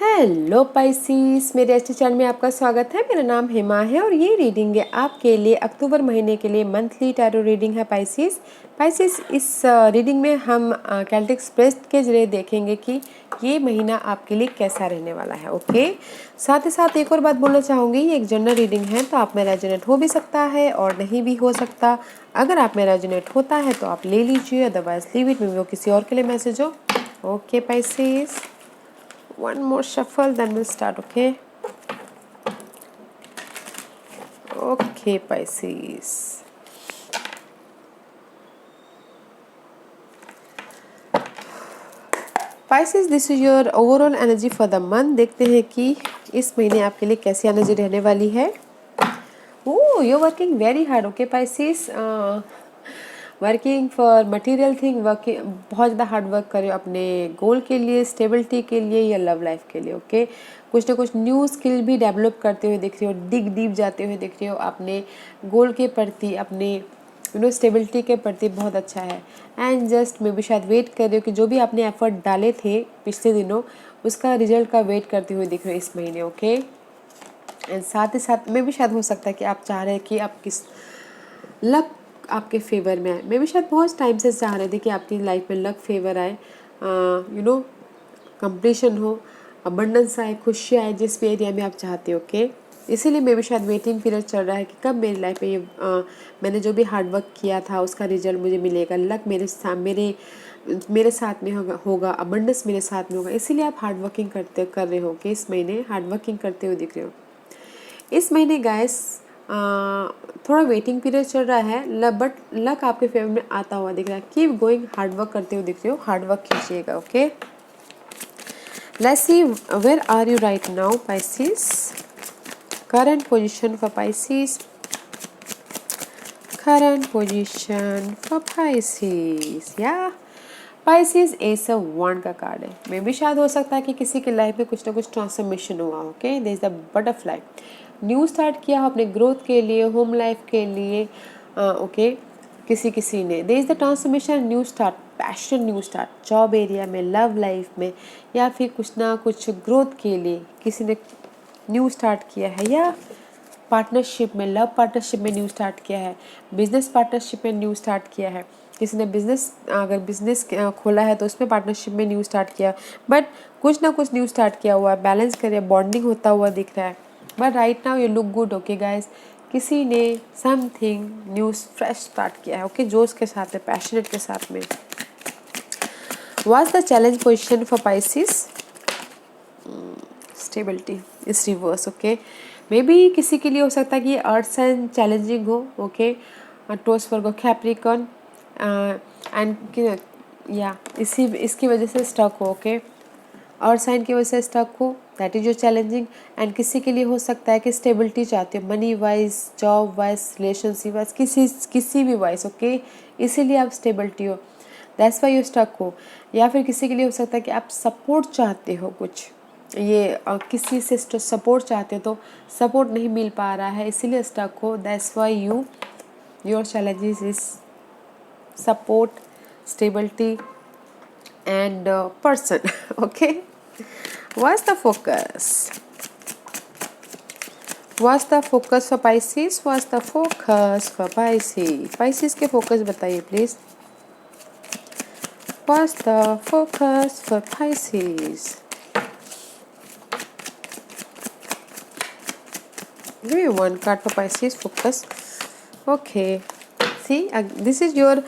Hello Pisces, मेरे अच्छे channel में आपका स्वागत है। मेरा नाम हेमा है और ये रीडिंग है आपके लिए अक्टूबर महीने के लिए मंथली टैरो रीडिंग है पाइसिस। इस रीडिंग में हम कैल्टिक स्प्रेड के जरिए देखेंगे कि ये महीना आपके लिए कैसा रहने वाला है। ओके, साथ ही साथ एक और बात बोलना चाहूँगी, ये एक जनरल रीडिंग है तो आप में रेजोनेट हो भी सकता है और नहीं भी हो सकता। अगर आप में रेजोनेट होता है तो आप ले लीजिए, अदरवाइज लीव इट, में वो किसी और के लिए मैसेज हो। Okay Pisces, one more shuffle then we'll start. Okay Pisces, this is your overall energy for the month. देखते हैं कि इस महीने आपके लिए कैसी एनर्जी रहने वाली है। ओह, you're working very hard. Okay Pisces, working for material thing, working बहुत ज़्यादा हार्ड वर्क करें अपने गोल के लिए, स्टेबिलिटी के लिए या लव लाइफ के लिए। ओके, कुछ ना कुछ न्यू स्किल भी डेवलप करते हुए दिख रही हो, डिग डीप जाते हुए दिख रही हो अपने गोल के प्रति, अपने स्टेबिलिटी के प्रति। बहुत अच्छा है। एंड जस्ट मे भी शायद वेट कर रहे हो कि जो भी आपने एफर्ट डाले थे पिछले दिनों उसका रिजल्ट का वेट करते हुए दिख रहे हो इस महीने। ओके, एंड साथ ही साथ में भी शायद हो सकता है कि आप चाह रहे हैं कि आप किस लक आपके फेवर में आए। मैं भी शायद बहुत टाइम से चाह रहे थे कि आपकी लाइफ में लक फेवर आए, कंप्लीशन हो, अबंडेंस आए, खुशी आए, जिस भी एरिया में आप चाहते हो। ओके, इसीलिए मैं भी शायद वेटिंग पीरियड चल रहा है कि कब मेरी लाइफ में ये मैंने जो भी हार्ड वर्क किया था उसका रिजल्ट मुझे मिलेगा, लक मेरे साथ में होगा, अबंडेंस मेरे साथ में होगा। इसीलिए आप हार्ड वर्किंग कर रहे हो कि इस महीने हार्ड वर्किंग करते हुए दिख रहे हो। इस महीने गाइस थोड़ा वेटिंग पीरियड चल रहा है, बट लक आपके फेवर में आता हुआ दिख रहा है। कीप गोइंग, हार्ड वर्क करते हुए दिख रहे हो, हार्ड वर्क कीजिएगा। Okay, let's see where are you right now Pisces. Current position for Pisces, current position for Pisces. या पाइसिस एस ऑफ वॉन्ड का कार्ड है। मे भी शायद हो सकता है कि किसी की लाइफ में कुछ ना कुछ ट्रांसफॉर्मेशन हुआ। Okay, there is the butterfly, new start किया अपने ग्रोथ के लिए, होम लाइफ के लिए। ओके, किसी ने there is the transformation, new start, passion, new start, job area में, लव लाइफ में, या फिर कुछ ना कुछ ग्रोथ के लिए किसी ने न्यू स्टार्ट किया है, या पार्टनरशिप में, लव पार्टनरशिप में न्यू स्टार्ट किया है, बिजनेस पार्टनरशिप में न्यू स्टार्ट किया है। किसी ने अगर बिजनेस खोला है तो उसमें पार्टनरशिप में न्यू स्टार्ट किया, बट कुछ ना कुछ न्यू स्टार्ट किया हुआ है, बैलेंस करिए, बॉन्डिंग होता हुआ दिख रहा है। But right now you look good. Okay guys, किसी ने समथिंग न्यू फ्रेश स्टार्ट किया है। ओके, जोश के साथ में, पैशनेट के साथ में। What's the challenge position for Pisces? Stability is reverse. Okay, maybe किसी के लिए हो सकता है कि अर्थ साइन चैलेंजिंग हो। Okay, Taurus Virgo, Capricorn and या इसकी वजह से स्टक हो। ओके, अर्थ साइन की वजह से स्टक हो, that is your challenging. And किसी के लिए हो सकता है कि स्टेबिलिटी चाहते हो, money wise, job wise, relationship wise, किसी भी वाइज। ओके, इसीलिए आप स्टेबिलिटी हो, दैट्स वाई यू स्टक हो। या फिर किसी के लिए हो सकता है कि आप सपोर्ट चाहते हो, कुछ ये किसी से सपोर्ट चाहते हो तो सपोर्ट नहीं मिल पा रहा है, इसीलिए स्टक हो, that's why your challenges is support, stability and person. Okay, what's the focus? What's the focus for Pisces? What's the focus for Pisces? Pisces के focus बताइए please. What's the focus for Pisces? Give me one card for Pisces focus. Okay, see, this is your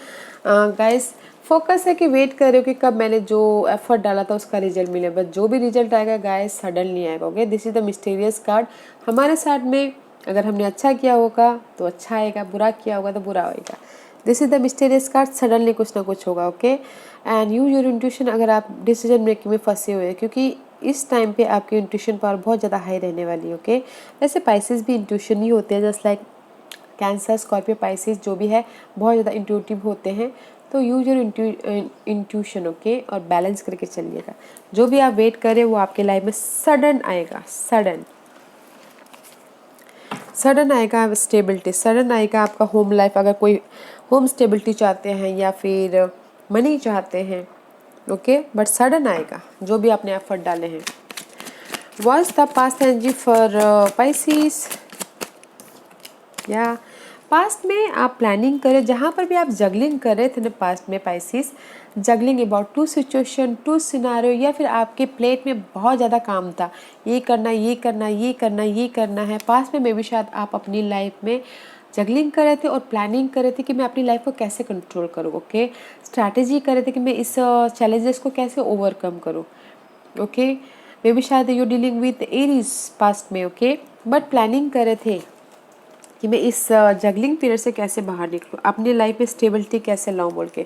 guys focus है कि wait कर रहे हो कि कब मैंने जो एफर्ट डाला था उसका रिजल्ट मिले, बट जो भी रिजल्ट आएगा गाइस सडनली आएगा। Okay, this is the mysterious card. हमारे साथ में अगर हमने अच्छा किया होगा तो अच्छा आएगा, बुरा किया होगा तो बुरा आएगा। This is the mysterious card, suddenly कुछ ना कुछ होगा। Okay, and use your intuition अगर आप डिसीजन मेकिंग में फंसे हुए हैं, क्योंकि इस टाइम पे आपकी इंट्यूशन पावर बहुत ज़्यादा हाई रहने वाली है। ओके, वैसे पाइसेस भी इंट्यूशन ही होते हैं, just like cancer, Scorpio, Pisces जो भी है बहुत ज़्यादा इंट्यूटिव होते हैं। तो यूज योर इंट्यूशन। ओके, और बैलेंस करके चलिएगा। जो भी आप वेट करें वो आपके लाइफ में सडन आएगा, सडन आएगा स्टेबिलिटी, सडन आएगा आपका होम लाइफ। अगर कोई होम स्टेबिलिटी चाहते हैं या फिर मनी चाहते हैं, ओके, बट सडन आएगा जो भी आपने एफर्ट डाले हैं। What's the past energy for Pisces? या पास्ट में आप प्लानिंग करें, जहाँ पर भी आप जगलिंग कर रहे थे ना पास्ट में Pisces, juggling about two situation, two scenario, या फिर आपके प्लेट में बहुत ज़्यादा काम था, ये करना ये करना ये करना ये करना है। पास्ट में मे भी शायद आप अपनी लाइफ में जगलिंग कर रहे थे और प्लानिंग कर रहे थे कि मैं अपनी लाइफ को कैसे कंट्रोल करूँ, ओके। स्ट्रैटेजी कर रहे थे कि मैं इस चैलेंजेस को कैसे ओवरकम करूँ, ओके। मे भी शायद you dealing with Aries past में, ओके। बट प्लानिंग कर रहे थे कि मैं इस जगलिंग पीरियड से कैसे बाहर निकलूँ, अपनी लाइफ में स्टेबिलिटी कैसे लाऊं बोल के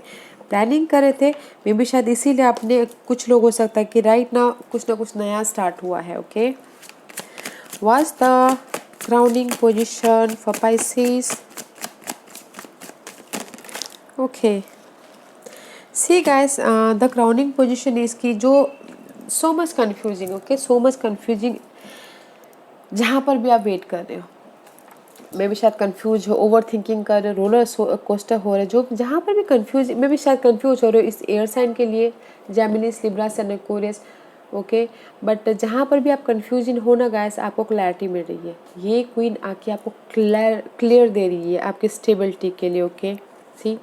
प्लानिंग कर रहे थे। मे बी शायद इसीलिए आपने, कुछ लोग हो सकता है कि राइट ना कुछ नया स्टार्ट हुआ है, okay. What's the grounding position for Pisces? Okay, see guys, the grounding position is की जो so much confusing, okay, so much confusing. जहाँ पर भी आप वेट कर रहे हो, मैं भी शायद कंफ्यूज हो, ओवर थिंकिंग कर रहे हो, रोलर कोस्टर हो रहे, जो जहाँ पर भी कंफ्यूज, मैं भी शायद कंफ्यूज हो रहे हो इस एयर साइन के लिए, जेमिनीज, लिब्रा, एक्वेरियस, ओके। बट जहाँ पर भी आप कंफ्यूजन हो ना गाइस, आपको क्लैरिटी मिल रही है। ये क्वीन आके आपको क्लियर दे रही है आपकी स्टेबिलिटी के लिए, ओके। सी,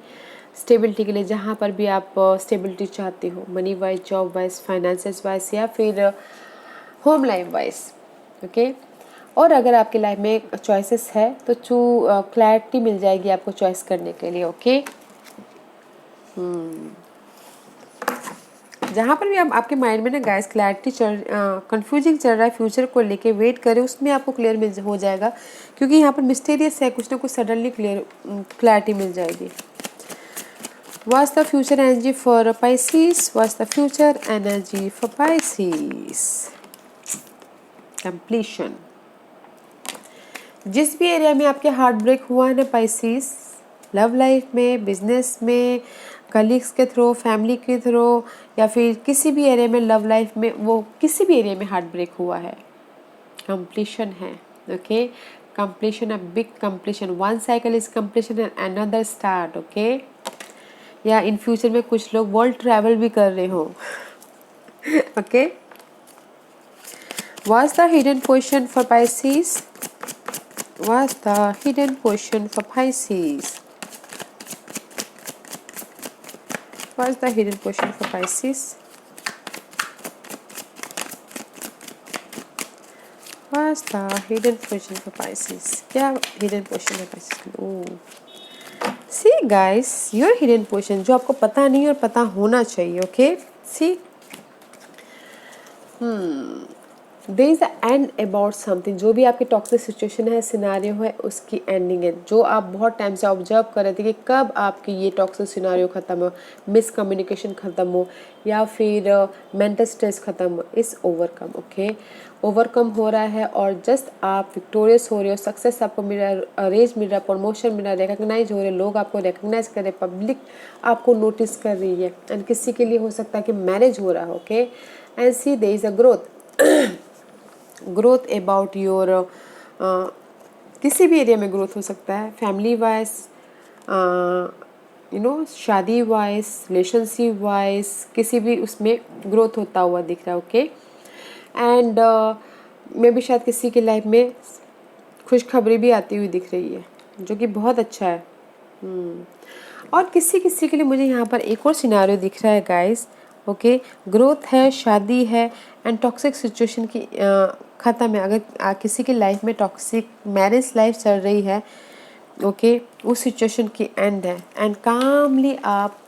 स्टेबिलिटी के लिए, जहाँ पर भी आप स्टेबिलिटी चाहते हो, money wise, job wise, finances wise, या फिर होम लाइफ वाइज, ओके। और अगर आपकी लाइफ में चॉइसेस है तो क्लैरिटी मिल जाएगी आपको चॉइस करने के लिए, ओके। जहाँ पर भी आप, आपके माइंड में ना गाइस क्लैरिटी कंफ्यूजिंग चल रहा है फ्यूचर को लेके, वेट करें, उसमें आपको क्लियर मिल हो जाएगा, क्योंकि यहाँ पर मिस्टीरियस है, कुछ ना कुछ सडनली क्लैरिटी मिल जाएगी। What's the future energy for Pisces? What's the future energy for Pisces? Completion. जिस भी एरिया में आपके हार्ट ब्रेक हुआ है ना पाइसिस, लव लाइफ में, बिजनेस में, कलीग्स के थ्रू, फैमिली के थ्रू, या फिर किसी भी एरिया में लव लाइफ में, वो किसी भी एरिया में हार्ट ब्रेक हुआ है, कंप्लीशन है, okay. Completion, a big completion, one cycle is completion and another start, okay. या इन फ्यूचर में कुछ लोग वर्ल्ड ट्रैवल भी कर रहे हो, okay. What's the hidden position for Pisces? What's the hidden position for Pisces? What's the hidden position for Pisces? What's the hidden position for Pisces? क्या hidden position है Pisces? Oh, see guys, your hidden position जो आपको पता नहीं और पता होना चाहिए, okay? See, there is the end about something. जो भी आपकी टॉक्सिक सिचुएशन है, सिनारियो है, उसकी एंडिंग है, जो आप बहुत टाइम से ऑब्जर्व कर रहे थे कि कब आपकी ये टॉक्सिक सिनारियो ख़त्म हो, मिसकम्युनिकेशन ख़त्म हो, या फिर मेंटल स्ट्रेस ख़त्म हो, इस ओवरकम, ओके। ओवरकम हो रहा है और जस्ट आप विक्टोरियस हो रहे हो, सक्सेस आपको मिल रहा है, रेज मिल रहा है, प्रमोशन मिल रहा है, रिकग्नाइज हो रहे, लोग आपको रिकग्नाइज कर रहे, पब्लिक आपको नोटिस कर रही है, एंड किसी के लिए हो सकता है कि मैरिज हो रहा है, okay. And see there is a growth about your, किसी भी एरिया में ग्रोथ हो सकता है, फैमिली वाइज, यू नो, शादी वाइज, रिलेशनशिप वाइज, किसी भी उसमें ग्रोथ होता हुआ दिख रहा है, ओके। एंड मे भी शायद किसी की लाइफ में खुशखबरी भी आती हुई दिख रही है, जो कि बहुत अच्छा है। और किसी किसी के लिए मुझे यहाँ पर एक और सिनारियो दिख रहा है गाइस, ओके। ग्रोथ है, शादी है, एंड टॉक्सिक सिचुएशन की ख़त्म है। अगर किसी की लाइफ में टॉक्सिक मैरिज लाइफ चल रही है, ओके, उस सिचुएशन की एंड है, एंड कामली आप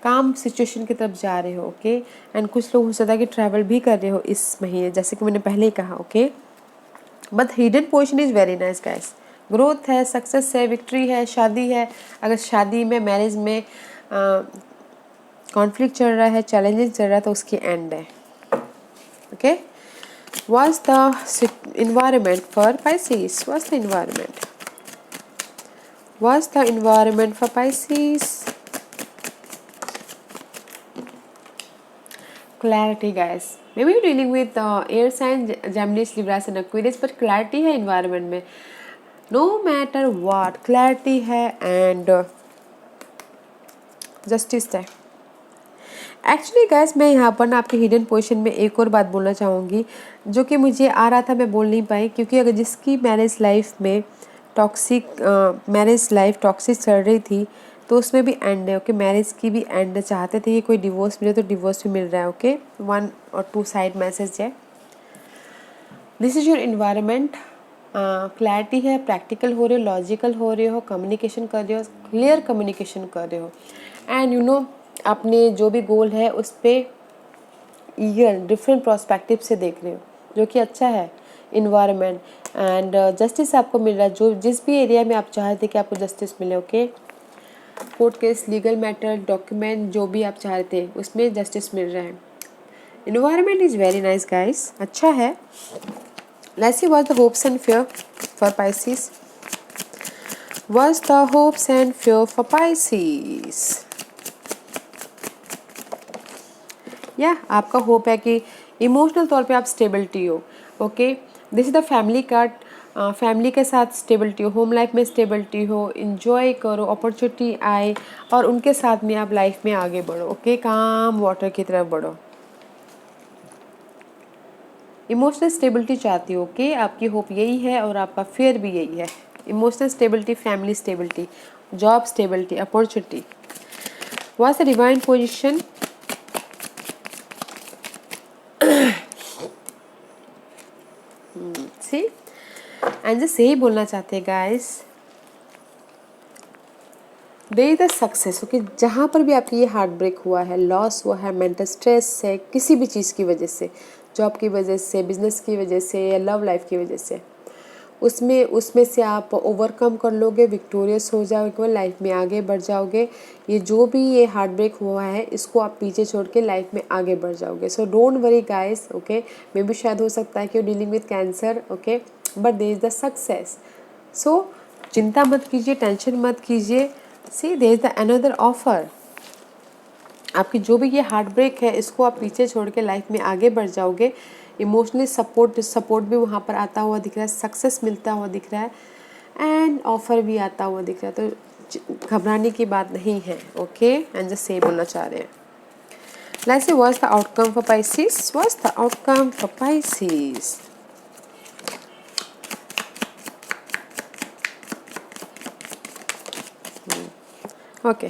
काम सिचुएशन की तरफ जा रहे हो, ओके। एंड कुछ लोग हो सकता है कि ट्रैवल भी कर रहे हो इस महीने, जैसे कि मैंने पहले ही कहा, okay. But hidden position is very nice guys. Growth है, सक्सेस है, विक्ट्री है, शादी है। अगर शादी में, मैरिज में कॉन्फ्लिक्ट चल रहा है, चैलेंजेस चल रहा है, तो उसकी एंड है, okay. What's the environment for Pisces? What's the environment? What's the environment for Pisces? Clarity, guys. Maybe you're dealing with air sign, Gemini, Libra, and Aquarius, but clarity है environment में. No matter what, clarity है and justice है. Actually guys मैं यहाँ पर ना आपके hidden position में एक और बात बोलना चाहूँगी जो कि मुझे आ रहा था, मैं बोल नहीं पाई, क्योंकि अगर जिसकी मैरिज लाइफ में मैरिज लाइफ टॉक्सिक चल रही थी तो उसमें भी एंड है। ओके, मैरिज की भी एंड चाहते थे कि कोई डिवोर्स मिले तो डिवोर्स भी मिल रहा है। ओके, 1 और 2 साइड मैसेज है। This is your environment. Clarity है, प्रैक्टिकल हो रहे हो, लॉजिकल हो रहे हो, कम्युनिकेशन कर रहे हो, क्लियर कम्युनिकेशन कर रहे हो, एंड यू नो अपने जो भी गोल है उस पर ईयर डिफरेंट प्रोस्पेक्टिव से देख रहे हो, जो कि अच्छा है। इन्वायरमेंट एंड जस्टिस आपको मिल रहा है, जो जिस भी एरिया में आप चाहते कि आपको जस्टिस मिले। Okay, court case, legal matter, document, जो भी आप चाहते हैं उसमें जस्टिस मिल रहा है। Environment is very nice guys, अच्छा है। Let's see what's the hopes and fear for Pisces. What's the hopes and fear for Pisces? आपका होप है कि इमोशनल तौर पे आप स्टेबिलिटी हो। Okay, this is the family card. Family के साथ स्टेबिलिटी हो, होम लाइफ में स्टेबिलिटी हो, इंजॉय करो, अपॉर्चुनिटी आए और उनके साथ में आप लाइफ में आगे बढ़ो। ओके, काम वाटर की तरफ बढ़ो। इमोशनल स्टेबिलिटी चाहती हो। ओके, आपकी होप यही है और आपका फेयर भी यही है। Emotional stability, family stability, job stability, opportunity. What's the divine position? See and just यही बोलना चाहते हैं guys, there is the success. Okay, जहाँ पर भी आपकी ये हार्ट ब्रेक हुआ है, लॉस हुआ है, मेंटल स्ट्रेस है, किसी भी चीज़ की वजह से, जॉब की वजह से, बिजनेस की वजह से या लव लाइफ की वजह से, उसमें से आप ओवरकम कर लोगे, विक्टोरियस हो जाओगे, लाइफ में आगे बढ़ जाओगे। ये जो भी ये हार्ट ब्रेक हुआ है इसको आप पीछे छोड़ के लाइफ में आगे बढ़ जाओगे। So don't worry guys. Okay, मे भी शायद हो सकता है कि dealing with cancer. Okay, but there is the success. So चिंता मत कीजिए, टेंशन मत कीजिए। See there is the another offer. आपकी जो भी ये हार्ट ब्रेक है इसको आप पीछे छोड़ के लाइफ में आगे बढ़ जाओगे। इमोशनली सपोर्ट भी वहाँ पर आता हुआ दिख रहा है, सक्सेस मिलता हुआ दिख रहा है एंड ऑफर भी आता हुआ दिख रहा है। तो घबराने की बात नहीं है। ओके, एंड जस्ट से बोलना चाह रहे हैं। Let's see what's the outcome for Pisces. What's the outcome for Pisces? Okay,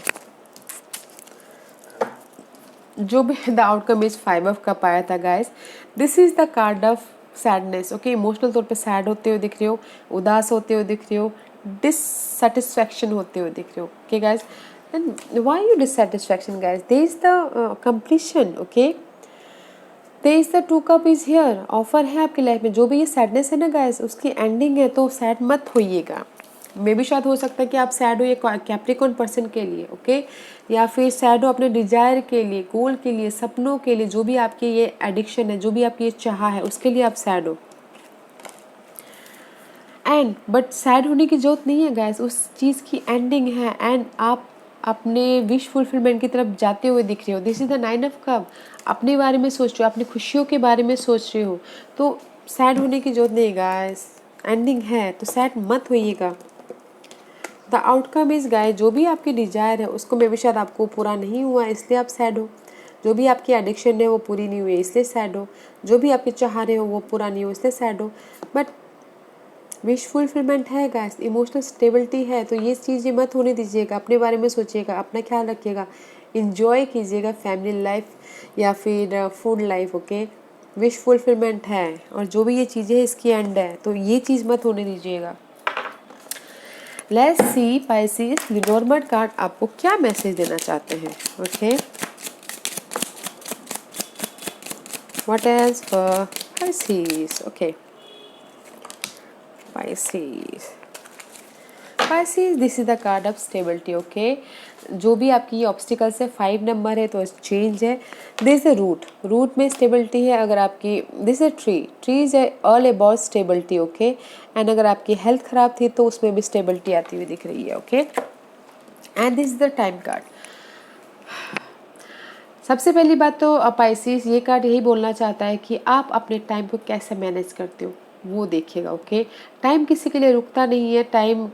जो भी the outcome is 5 of cup आया था guys. This is the card of sadness. Okay, emotional तौर पे सैड होते हुए दिख रहे हो, उदास होते हुए दिख रहे हो, डिससेटिस्फैक्शन होते हुए दिख रहे हो। Okay guys, and why you dissatisfaction guys? There is the completion. Okay, there is the 2 cup is here. Offer है आपकी लाइफ में। जो भी ये सैडनेस है ना गाइस, उसकी एंडिंग है, तो सैड मत होइएगा। मे भी शायद हो सकता है कि आप सैड हो ये कैप्रिकॉर्न पर्सन के लिए। ओके, या फिर सैड हो अपने डिजायर के लिए, गोल के लिए, सपनों के लिए, जो भी आपकी ये एडिक्शन है, जो भी आपकी ये चाह है, उसके लिए आप सैड हो। एंड बट सैड होने की जरूरत नहीं है गाइस, उस चीज़ की एंडिंग है एंड आप अपने विश फुलफिलमेंट की तरफ जाते हुए दिख रहे हो। This is the 9 of cup. अपने बारे में सोच रहे हो, अपनी खुशियों के बारे में सोच रहे हो, तो सैड होने की जरूरत नहीं गाइस, एंडिंग है, तो सैड मत होइएगा। द आउटकम इज गाइस, जो भी आपकी डिजायर है उसको मे भी शायद आपको पूरा नहीं हुआ इसलिए आप सैड हो। जो भी आपकी एडिक्शन है वो पूरी नहीं हुई इसलिए सैड हो। जो भी आपके चाह रहे हो वो पूरा नहीं हो इसलिए सैड हो। बट विश फुलफिलमेंट है गाइस, इमोशनल स्टेबिलिटी है, तो ये चीज़ें मत होने दीजिएगा। अपने बारे में सोचिएगा, अपना ख्याल रखिएगा, इंजॉय कीजिएगा फैमिली लाइफ या फिर food life. Okay, wish fulfilment है और जो भी ये चीज़ें हैं इसकी एंड है, तो ये चीज़ मत होने दीजिएगा। लेट्स सी पाइसेस, लिनोर्मड कार्ड आपको क्या मैसेज देना चाहते हैं। Okay, what is for Pisces? Okay, Pisces, this is the card of stability. Okay, जो भी आपकी ये ऑब्स्टिकल्स है, 5 नंबर है तो चेंज है। दिस इज रूट में स्टेबिलिटी है। अगर आपकी this is tree is all about stability. Okay, and अगर आपकी हेल्थ खराब थी तो उसमें भी स्टेबिलिटी आती हुई दिख रही है। Okay, and this is the time card. सबसे पहली बात तो पाइसेस, ये कार्ड यही बोलना चाहता है कि आप अपने टाइम को कैसे मैनेज करते हो। वो देखिएगा। ओके, टाइम किसी के लिए रुकता नहीं है। टाइम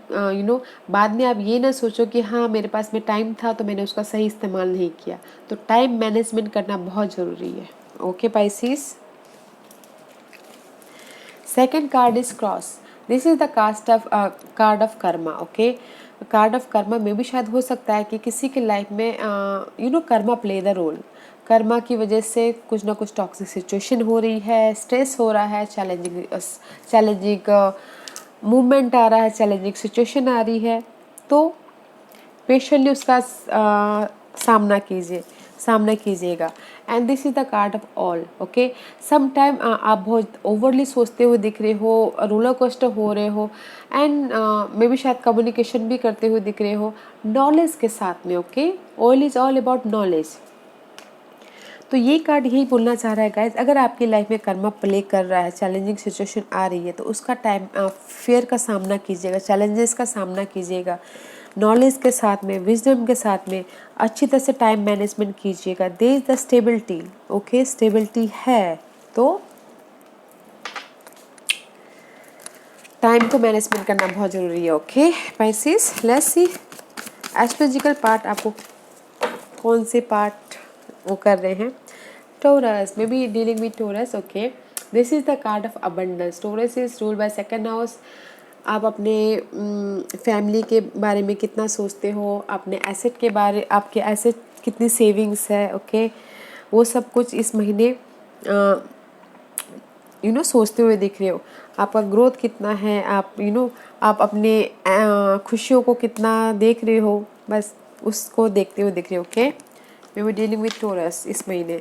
बाद में आप ये ना सोचो कि हाँ मेरे पास में टाइम था तो मैंने उसका सही इस्तेमाल नहीं किया। तो टाइम मैनेजमेंट करना बहुत ज़रूरी है। Okay Pisces. Second card is cross. This is the card of Karma. Okay, card of Karma में भी शायद हो सकता है कि किसी के लाइफ में कर्मा प्ले द रोल। कर्मा की वजह से कुछ ना कुछ टॉक्सिक सिचुएशन हो रही है, स्ट्रेस हो रहा है, चैलेंजिंग मूवमेंट आ रहा है, चैलेंजिंग सिचुएशन आ रही है। तो पेशेंटली उसका सामना कीजिएगा। And this is the card of all. Okay, some time आप बहुत ओवरली सोचते हुए दिख रहे हो, रोलर कोस्टर हो रहे हो, एंड मे बी शायद कम्युनिकेशन भी करते हुए दिख रहे हो नॉलेज के साथ में। Okay, all is all about knowledge. तो ये कार्ड यही बोलना चाह रहा है गाइज, अगर आपकी लाइफ में कर्मा प्ले कर रहा है, चैलेंजिंग सिचुएशन आ रही है, तो उसका टाइम फियर का सामना कीजिएगा, चैलेंजेस का सामना कीजिएगा, नॉलेज के साथ में, विजडम के साथ में अच्छी तरह से टाइम मैनेजमेंट कीजिएगा। There is the stability. Okay, stability है तो टाइम को मैनेजमेंट करना बहुत ज़रूरी है। Okay Pisces, let's see astrological part आपको कौन से पार्ट वो कर रहे हैं। Taurus, maybe dealing with Taurus. Okay, this is the card of abundance. Taurus is ruled by second house. आप अपने फैमिली के बारे में कितना सोचते हो, अपने एसेट के बारे, आपके एसेट कितनी सेविंग्स है। ओके, वो सब कुछ इस महीने सोचते हुए दिख रहे हो। आपका ग्रोथ कितना है, आप अपने खुशियों को कितना देख रहे हो, बस उसको देखते हुए दिख रहे हो। Okay, maybe dealing with Taurus इस महीने।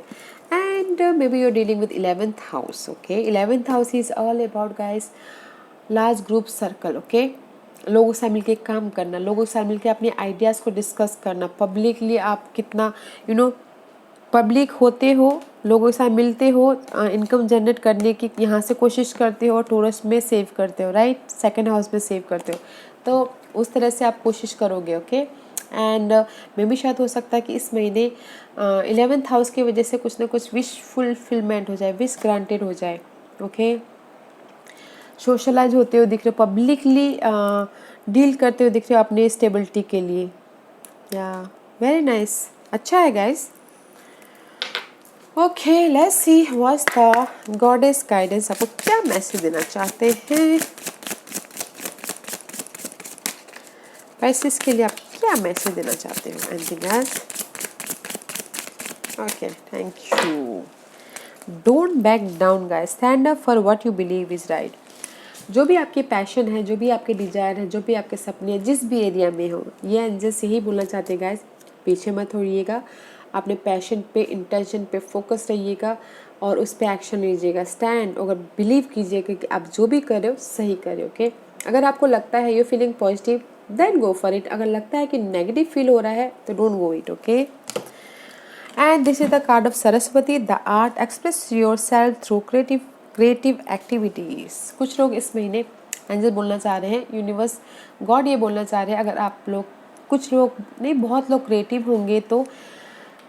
And maybe you are dealing with 11th house. Okay, 11th house is all about guys large group circle. Okay, लोगों से मिलके काम करना, लोगों से मिलके अपने आइडियाज़ को डिस्कस करना, पब्लिकली आप कितना पब्लिक होते हो, लोगों से मिलते हो, इनकम जनरेट करने की यहाँ से कोशिश करते हो, और टोरस में सेव करते हो, राइट, सेकंड हाउस में सेव करते हो। तो उस तरह से आप कोशिश करोगे। ओके, एंड मे भी शायद हो सकता है कि इस महीने 11th हाउस की वजह से कुछ ना कुछ विश फुलफिलमेंट हो जाए, विश ग्रांटेड हो जाए। ओके, सोशलाइज होते हुए दिख रहे हो, पब्लिकली डील करते हुए दिख रहे हो अपने स्टेबिलिटी के लिए। या वेरी नाइस, अच्छा है guys. Okay, let's see what's the goddess guidance. आपको क्या मैसेज देना चाहते हैं पाइसेस के लिए, आप क्या मैसेज देना चाहते हो? Anything else? Okay, thank you. Don't back down guys, stand up for what you believe is right. जो भी आपके पैशन है, जो भी आपके डिजायर है, जो भी आपके सपने हैं, जिस भी एरिया में हो, ये एंजल्स यही बोलना चाहते हैं गाइस, पीछे मत होइएगा, अपने पैशन पे, इंटेंशन पे फोकस रहिएगा और उस पर एक्शन लीजिएगा। स्टैंड, अगर बिलीव कीजिएगा कि आप जो भी कर रहे हो सही कर रहे हो। ओके, अगर आपको लगता है you feeling positive then go for it. अगर लगता है कि नेगेटिव फील हो रहा है तो don't go it. Okay, and this is the card of Saraswati, the art express your self through creative activities. कुछ लोग इस महीने एंजल बोलना चाह रहे हैं, यूनिवर्स गॉड ये बोलना चाह रहे हैं, अगर आप लोग, कुछ लोग नहीं, बहुत लोग क्रिएटिव होंगे, तो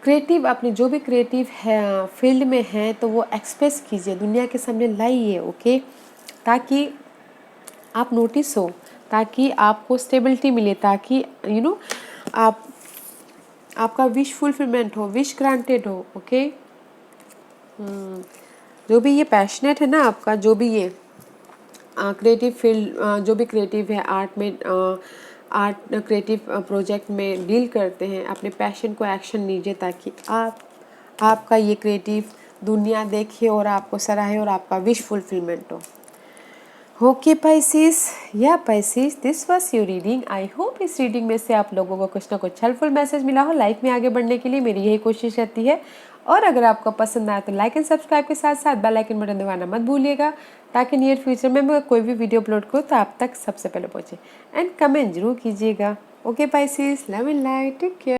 क्रिएटिव, अपने जो भी क्रिएटिव है फील्ड में है तो वो एक्सप्रेस कीजिए, दुनिया के सामने लाइए। ओके, ताकि आप नोटिस हो, ताकि आपको स्टेबिलिटी मिले, ताकि आप, आपका विश फुलफिलमेंट हो, विश ग्रांटेड हो। ओके, जो भी ये पैशनेट है ना आपका, जो भी ये क्रिएटिव फील्ड, जो भी क्रिएटिव है, आर्ट में, आर्ट क्रिएटिव प्रोजेक्ट में डील करते हैं, अपने पैशन को एक्शन लीजिए, ताकि आपका ये क्रिएटिव दुनिया देखे और आपको सराहे और आपका विश फुलफिलमेंट हो। ओके पाइसिस, या Pisces, this was your reading. I hope इस रीडिंग में से आप लोगों को कुछ ना कुछ हेल्पफुल मैसेज मिला हो। लाइफ में आगे बढ़ने के लिए मेरी यही कोशिश रहती है, और अगर आपको पसंद आया तो लाइक एंड सब्सक्राइब के साथ साथ बेल आइकन बटन दबाना मत भूलिएगा, ताकि नियर फ्यूचर में मैं कोई भी वीडियो अपलोड करूँ तो आप तक सबसे पहले पहुँचे। एंड कमेंट जरूर कीजिएगा। Okay Pisces, love and light, take care.